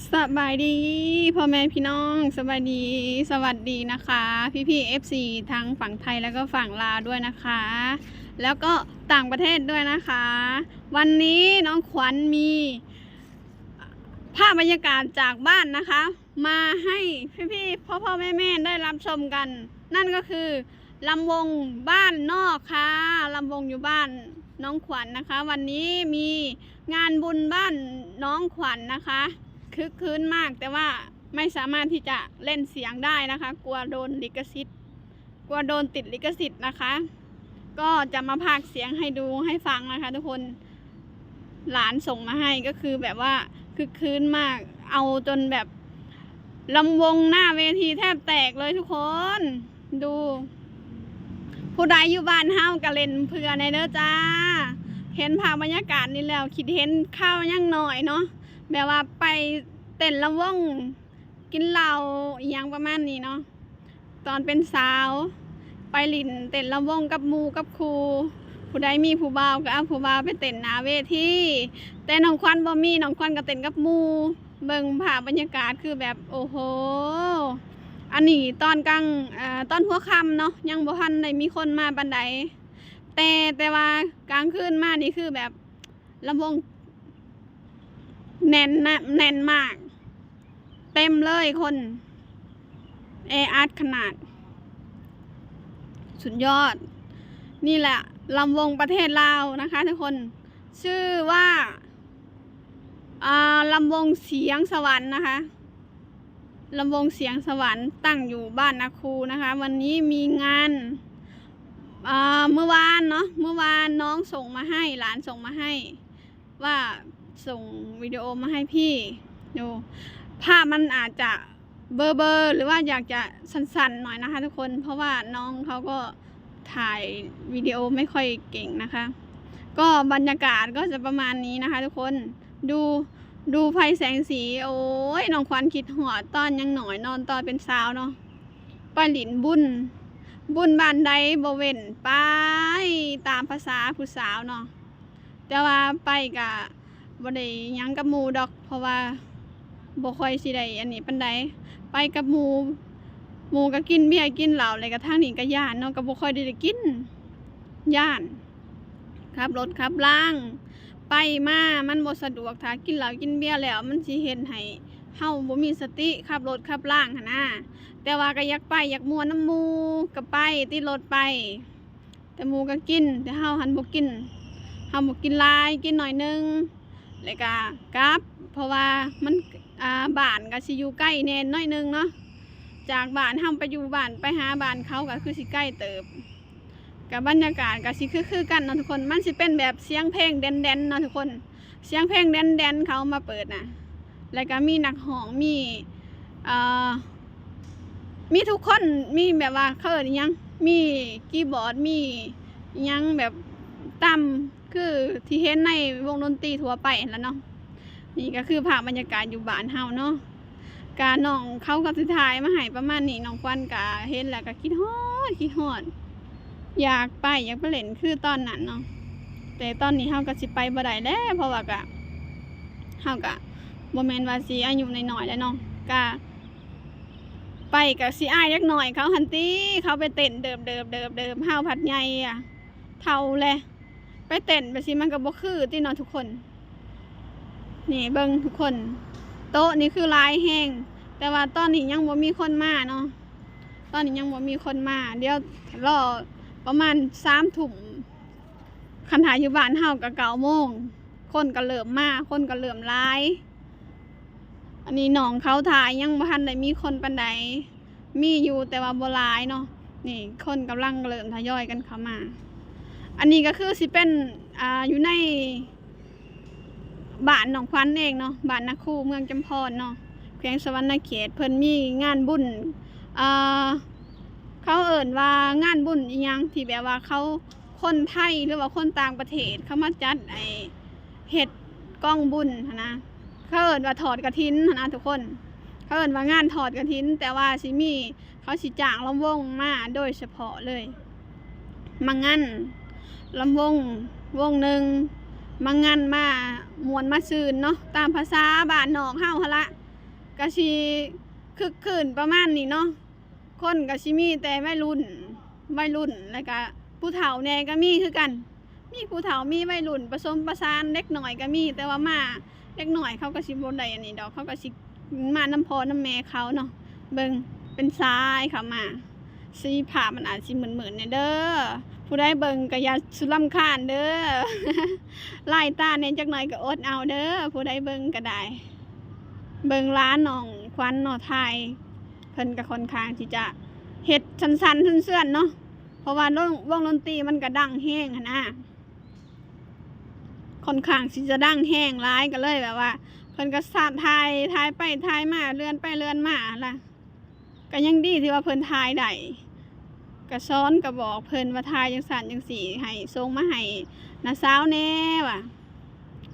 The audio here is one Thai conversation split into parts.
สบายดีพ่อแม่พี่น้องสบายดีสวัสดีนะคะพี่FC ทั้งฝั่งไทยแล้วก็ฝั่งลาวด้วยนะคะ แล้วก็ต่างประเทศด้วยนะคะ วันนี้น้องขวัญมีภาพบรรยากาศจากบ้านนะคะ มาให้พี่พ่อแม่ได้รับชมกัน นั่นก็คือลำวงบ้านนอกค่ะลำวงอยู่บ้านน้องขวัญนะคะ วันนี้มีงานบุญบ้านน้องขวัญนะคะคึกคืนมากแต่ว่าไม่สามารถที่จะเล่นเสียงได้นะคะกลัวโดนลิขสิทธิ์กลัวโดนติดลิขสิทธิ์นะคะก็จะมาพากเสียงให้ดูให้ฟังนะคะทุกคนหลานส่งมาให้ก็คือแบบว่าคึกคืนมากเอาจนแบบลำวงหน้าเวทีแทบแตกเลยทุกคนดูผู้ใดอยู่บ้านเฮากะเล่นเพื่อในเด้อจ้าเห็นภาพบรรยากาศนี่แล้วคิดเห็นข้าวยังหน่อยเนาะแบบว่าไปเต้นลำวงกินเหล้าอย่างประมาณนี้เนาะตอนเป็นสาวไปลินเต้นลำวงกับหมู่กับครูผู้ใดมีผู้บ่าวก็เอาผู้บ่าวไปเต้นหน้าเวทีแต่น้องควันบ่มีน้องควันก็เต้นกับหมู่เบิ่งภาพบรรยากาศคือแบบโอ้โหอันนี้ตอนกลางตอนหัวค่ำเนาะยังบ่ทันได้มีคนมาปานใดแต่ว่ากลางคืนมานี่คือแบบลำวงแน่นนะแน่นมากเต็มเลยคนแออัดขนาดสุดยอดนี่แหละลำวงประเทศลาวนะคะทุกคนชื่อว่าลำวงเสียงสวรรค์นะคะลำวงเสียงสวรรค์ตั้งอยู่บ้านนาคูนะคะวันนี้มีงานเมื่อวานเนาะเมื่อวานน้องส่งมาให้หลานส่งมาให้ว่าส่งวิดีโอมาให้พี่ดูภาพมันอาจจะเบอร์หรือว่าอยากจะสั้นๆหน่อยนะคะทุกคนเพราะว่าน้องเขาก็ถ่ายวิดีโอไม่ค่อยเก่งนะคะก็บรรยากาศก็จะประมาณนี้นะคะทุกคนดูไฟแสงสีโอ้ยน้องควันคิดหัวตอนยังหน่อยนอนตอนเป็นสาวเนาะไปหลินบุญบ้านใดบ่เว้นไปตามภาษาผู้สาวเนาะแต่ว่าไปกะบ่ได้ยังกับหมู่ดอกเพราะว่าบ่ค่อยสิได้อันนี้ปานใดไปกับหมู่ก็กินเบียร์กินเหล้าอะไรก็ทางนี้ก็ย่านเนาะก็บ่ค่อยได้กินย่านขับรถขับล่างไปมามันบ่สะดวกถ้ากินเหล้ากินเบียร์แล้วมันสิเฮ็ดให้เฮาบ่มีสติขับรถขับล่างหั่นนะแต่ว่าก็อยากไปอยากม่วนน้ำหมู่ก็ไปติดรถไปแต่หมู่ก็กินแต่เฮาหันบ่กินเฮาบ่กินหลายกินหน่อยนึงแล้วก็กลับเพราะว่ามันบ้านก็สิอยู่ใกล้แน่น้อยนึงเนาะจากบ้านเฮาไปอยู่บ้านไปหาบ้านเขาก็คือสิใกล้เติบกับบรรยากาศก็สิคือกันเนาะทุกคนมันสิเป็นแบบเสียงเพลงแดนเนาะทุกคนเสียงเพลงแดนเขามาเปิดนะแล้วก็มีนักร้องมีทุกคนมีแบบว่าเขาเอิ้นยังมีคีย์บอร์ดมียังแบบตั้มคือที่เห็นในวงดนตรีทั่วไปแล้วเนาะนี่ก็คือภาพบรรยากาศอยู่บ้านเฮาเนาะกาน้องเขาก็สุดท้ายมาให้ประมาณนี้น้องควันกะเห็นแล้วก็คิดฮอดอยากไปเล่นคือตอนนั้นเนาะแต่ตอนนี้เฮาก็สิไปบ่ได้แล้วเพราะว่าก็เฮาก็บ่แม่นว่าสิอายุน้อยๆแล้วเนาะก็ไปกับสิอายเล็กหน่อยเขาหันตี้เขาไปเต้นเดิมเฮาผัดใหญ่อะเท่าแหละไปเต้นไปสิมันก็บ่คือติเนาะทุกคนนี่เบิ่งทุกคนโต๊ะนี่คือลายแห้งแต่ว่าตอนนี้ยังบ่มีคนมาเนาะตอนนี้ยังบ่มีคนมาเดี๋ยวรอประมาณ3 ทุ่มคันหาอยู่บ้านเฮาก็9 โมงคนก็เริ่มมาคนก็เริ่มหลายอันนี้น้องเขาถ่ายยังบ่ทันได้มีคนปานใดมีอยู่แต่ว่าบ่หลายเนาะนี่คนกำลังเริ่มทยอยกันเข้ามาอันนี้ก็คือสิเป็นอยู่ในบ้านหนองควันเองเนาะบ้านนาคูเมืองจำพรเนาะแขวงสวรรณเขตเพิ่นมีงานบุญเขาเอิ่นว่างานบุญอีหยังที่แบบว่าเขาคนไทยหรือว่าคนต่างประเทศเขามาจัดเฮ็ดกองบุญนะเขาเอิ่นว่าถอดกฐินนะทุกคนเขาเอิ่นว่างานถอดกฐินแต่ว่าสิมีเขาสิจ้างลำวงมาโดยเฉพาะเลยมางานลำวงหนึ่งมางานมามวนมาซืนเนาะตามภาษาบ้านนอกเฮาหั่นละ ก็สิคึกคืนประมาณนี้เนาะคนก็สิมีแต่วัยรุ่นแล้วก็ผู้เฒ่าแน่ก็มีคือกันมีผู้เฒ่ามีวัยรุ่นผสมประสานเล็กหน่อยก็มีแต่ว่ามาเล็กหน่อยเขาก็สิบ่ได้อันนี้ดอกเขาก็สิมาน้ำพ่อน้ำแม่เขาเนาะเบิ่งเป็นทรายเข้ามาสีผ้ามันอาจสิเหมือนเนี่ยเด้อผู้ใดเบิ่งก็อย่าสุรำคาญเด้อ ไล่ตาเนี่ยจักหน่อยก็อดเอาเด้อผู้ใดเบิ่งก็ได้เบิ่งร้านน้องควันเนาะไทยเพิ่นก็ค่อนข้างที่จะเฮ็ดสั้นๆเสื่อนๆเนาะเพราะว่าวงดนตรีมันก็ดังแห้งหั่นนะค่อนข้างที่จะดังแห้งร้ายก็เลยแบบว่าเพิ่นก็สาดทายไปทายมาเลื่อนไปเลื่อนมาล่ะก็ยังดีที่ว่าเพิ่นทายได้ก็ซ้อนก็บอกเพิ่นว่าทายจังสั่นจังสี่ให้ส่งมาให้น้าสาวแน่ว่ะ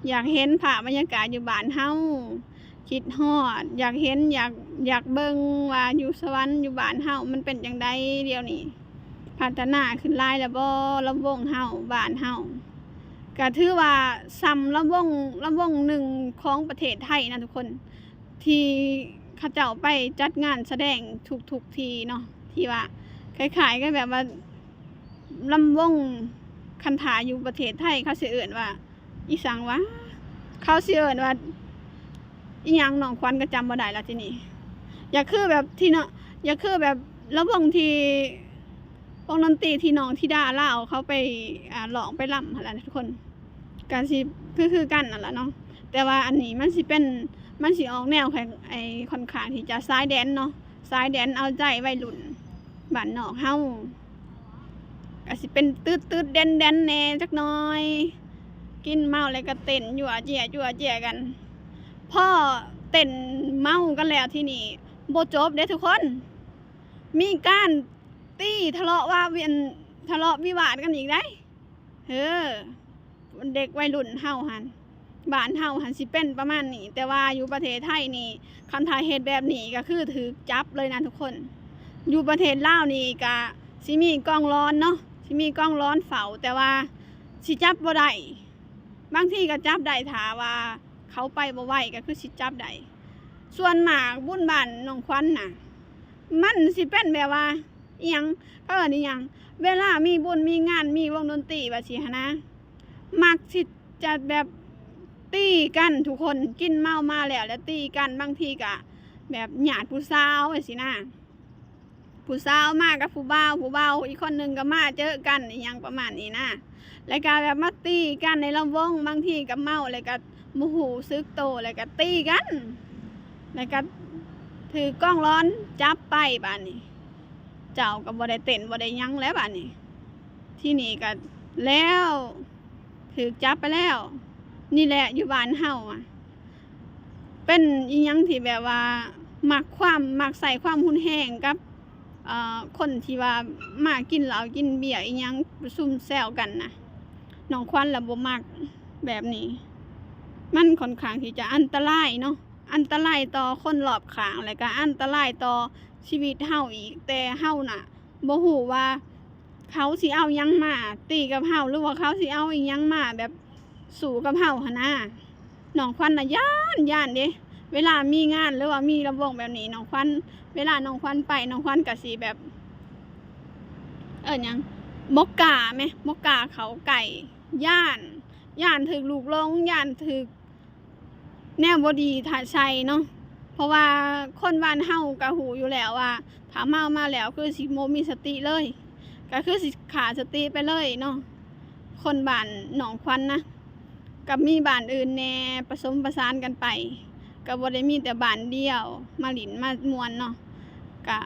อยากเห็นภาพบรรยากาศอยู่บ้านเฮาคิดฮอดอยากเห็นอยากเบิ่งว่าอยู่สวรรค์อยู่บ้านเฮามันเป็นจังไดเดี๋ยวนี้พัฒนาขึ้นหลายแล้วบ่ลำวงเฮาบ้านเฮาก็ถือว่าซ้ำลำวงหนึ่งของประเทศไทยนะทุกคนที่เขาเจ้าไปจัดงานแสดงทุกทีเนาะที่ว่าคล้ายๆก็แบบว่าลำวงคันถาอยู่ประเทศไทยเขาสิเอิ้นว่าอีสังวะเขาสิเอิ้นว่าอีหยังน้องควันก็จำบ่ได้แล้วทีนี้อย่าคือแบบที่เนาะอย่าคือแบบลำวงที่วงดนตรีที่น้องที่ดาเล่าเขาไปร้องไปรำอะไรทุกคนการสิคือกันนั่นแหละเนาะแต่ว่าอันนี้มันสิออกแนวไอ้ค่อนข้างที่จะสายแดนเนาะสายแดนเอาใจวัยรุ่นบ้านนอกเฮาก็สิเป็นตืดแดนแน่จักหน่อยกินเมาแล้วก็เต้นยั่วเจียกันพ่อเต้นเมากันแล้วที่นี่บ่จบเด้ทุกคนมีการตีทะเลาะวิวาทกันอีกได้เด็กวัยรุ่นเฮาหันบ้านเฮาหันสิเป็นประมาณนี้แต่ว่าอยู่ประเทศไทยนี่คันถ่ายเหตุแบบนี้ก็คือถือจับเลยนะทุกคนอยู่ประเทศลาวนี่ก็สิมีกล้องร้อนเนาะสิมีกล้องร้อนเฝ้าแต่ว่าสิจับบ่ได้บางทีก็จับได้ถ้าว่าเขาไปบ่ไหวก็คือสิจับได้ส่วนมากบุญบ้านน้องควันน่ะมันสิเป็นแบบว่าอีหยังนี่หยังเวลามีบุญมีงานมีวงดนตรีว่าสิหนะมักสิจะแบบตีกันทุกคนกินเมามาแล้วตีกันบางทีก็แบบหยาดผู้สาวว่าสินะผู้สาวมากับผู้บ่าวอีกคนนึงก็มาเจอกันอีหยังประมาณนี้นะแล้วก็แบบมาตีกันในลำวงบางทีก็เมาแล้วก็โมโหซึกโตแล้วก็ตีกันแล้วก็ถือกล้องร้อนจับไปบ้านนี้เจ้าก็บ่ได้เต้นบ่ได้ยั้งแล้วบ้านนี้ที่นี่ก็แล้วถือจับไปแล้วนี่แหละอยู่บ้านเฮาเป็นอีหยังที่แบบว่ามักใส่ความหุนแห้งกับคนที่ว่ามากินเหล้ากินเบียร์อีหยังซุ่มแซวกันนะน้องควันละบ่มักแบบนี้มันค่อนข้างที่จะอันตรายเนาะอันตรายต่อคนรอบข้างแล้วก็อันตรายต่อชีวิตเฮาอีกแต่เฮาน่ะบ่ฮู้ว่าเขาสิเอายังมาตีกับเฮาหรือว่าเขาสิเอาอีหยังมาแบบสู้กับเฮาหั่นนะน้องควันน่ะย่านเด้เวลามีงานหรือว่ามีระวงแบบนี้น้องควันเวลาน้องควันไปน้องควันก็สิแบบหยังมกกาเขาไก่ย่านถึกลูกลงย่านถึกแนวบ่ดีถ้าใช่เนาะเพราะว่าคนบ้านเฮาก็หูอยู่แล้วว่าถ้าเมามาแล้วคือสิบ่มีสติเลยก็คือสิขาดสติไปเลยเนาะคนบ้านหนองควันนะกับมีบ้านอื่นแน่ผสมประสานกันไปก็บ่ได้มีแต่บ้านเดียวมาหลินมามวนเนาะก็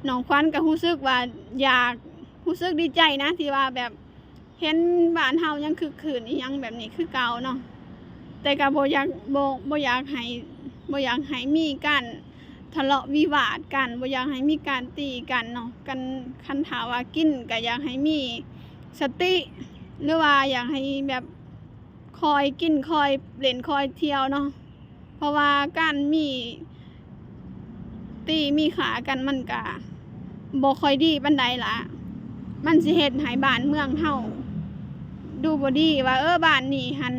หนองควันก็รู้สึกว่าอยากรู้สึกดีใจนะที่ว่าแบบเห็นบ้านเฮายังคึกคืนอีหยังแบบนี้คือเก่าเนาะแต่ก็บ่อยากให้มีการทะเลาะวิวาทกันบ่อยากให้มีการตีกันเนาะกันคันถาว่ากินก็อยากให้มีสติหรือว่าอยากให้แบบคอยกินคอยเล่นคอยเที่ยวเนาะเพราะว่าการมีตีมีขากันมันก็บ่ค่อยดีปานใดล่ะมันสิเฮ็ดให้บ้านเมืองเฮาดูบ่ดีว่าบ้านนี้หัน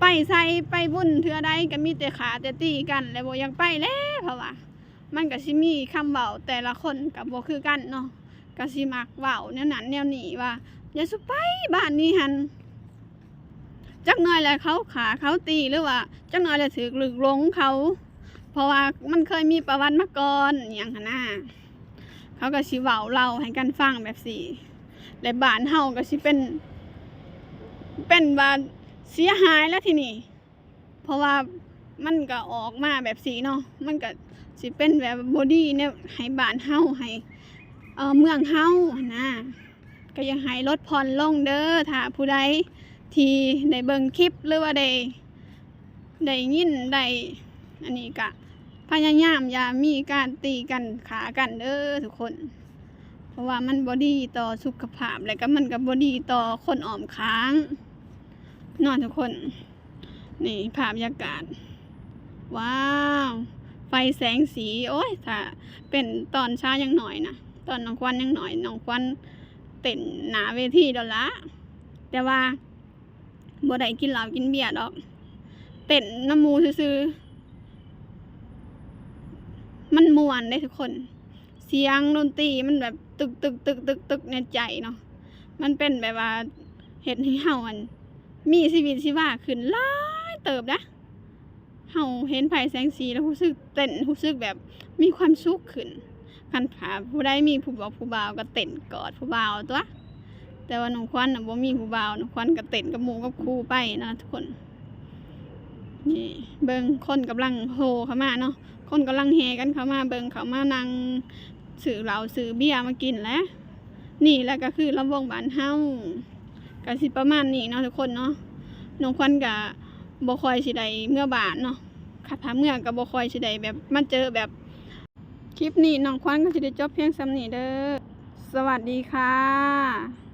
ไปใส่ไปบุญเทื่อใดก็มีแต่ขาแต่ตีกันแล้วบ่อยากไปแล้วเพราะว่ามันก็สิมีคำเว้าแต่ละคนก็บ่คือกันเนาะก็สิมักเว้าแนวนั้นแนวนี้ว่าอย่าสุไปบ้านนี้หันจักหน่อยแล้วเขาขาเขาตีหรือว่าจักหน่อยแล้วถูกลึกหลงเขาเพราะว่ามันเคยมีประวัติมาก่อนอหย่างหั้นน่ะเขาก็สิเว้าเล่าให้กันฟังแบบสี่และบ้านเฮาก็สิเป็นว่าเสียหายแล้วทีนี้เพราะว่ามันก็ออกมาแบบสีเนาะมันก็สิเป็นแบบบอดี้เนี่ยให้บ้านเฮาให้เมืองเฮานะก็ยังให้ลดผ่อนลงเด้อถ้าผู้ใดที่ได้เบิ่งคลิปหรือว่าได้ยินได้อันนี้ก็พยายามอย่ามีการตีกันขากันเด้อทุกคนเพราะว่ามันบอดี้ต่อสุขภาพและก็มันก็บอดี้ต่อคนอ้อมค้างนอนทุกคนนี่ภาพบรรยากาศว้าวไฟแสงสีโอ้ยถ้าเป็นตอนเช้ายังหน่อยนะตอนน้องควันยังหน่อยน้องควันเต้นหนาเวทีดอลละแต่ว่าบ่ได้กินเหล้ากินเบียร์ดอกเต้นน้ำมูซื่อมันม่วนได้ทุกคนเสียงดนตรีมันแบบตึกในใจเนาะมันเป็นแบบว่าเฮ็ดให้เฮามีชีวิตชีวาขึ้นหลายเติบนะเฮาเห็นไฟแสงสีแล้วรู้สึกเต้นรู้สึกแบบมีความสุขขึ้นคันขาผู้ใดมีผู้บอกผู้บ่าวก็เต้นกอดผู้บ่าวตัวแต่ว่าน้องควันน่ะบ่มีผู้บ่าวน้องควันก็เต้นกับหมู่กับครูไปนะทุกคนนี่เบิ่งคนกำลังโฮเข้ามาเนาะคนกำลังแห่กันเข้ามาเบิ่งเข้ามานั่งซื้อเหล้าซื้อเบียร์มากินแล้วนี่แหละก็คือลำวงบ้านเฮาก็สิประมาณนี้เนาะทุกคนเนาะน้องควันก็บ่ค่อยสิได้เมื่อบ้านเนาะค่ะถ้าเมื่อก็บ่ค่อยสิได้แบบมาเจอแบบคลิปนี้น้องควันก็สิได้จบเพียงส่ำนี้เด้อสวัสดีค่ะ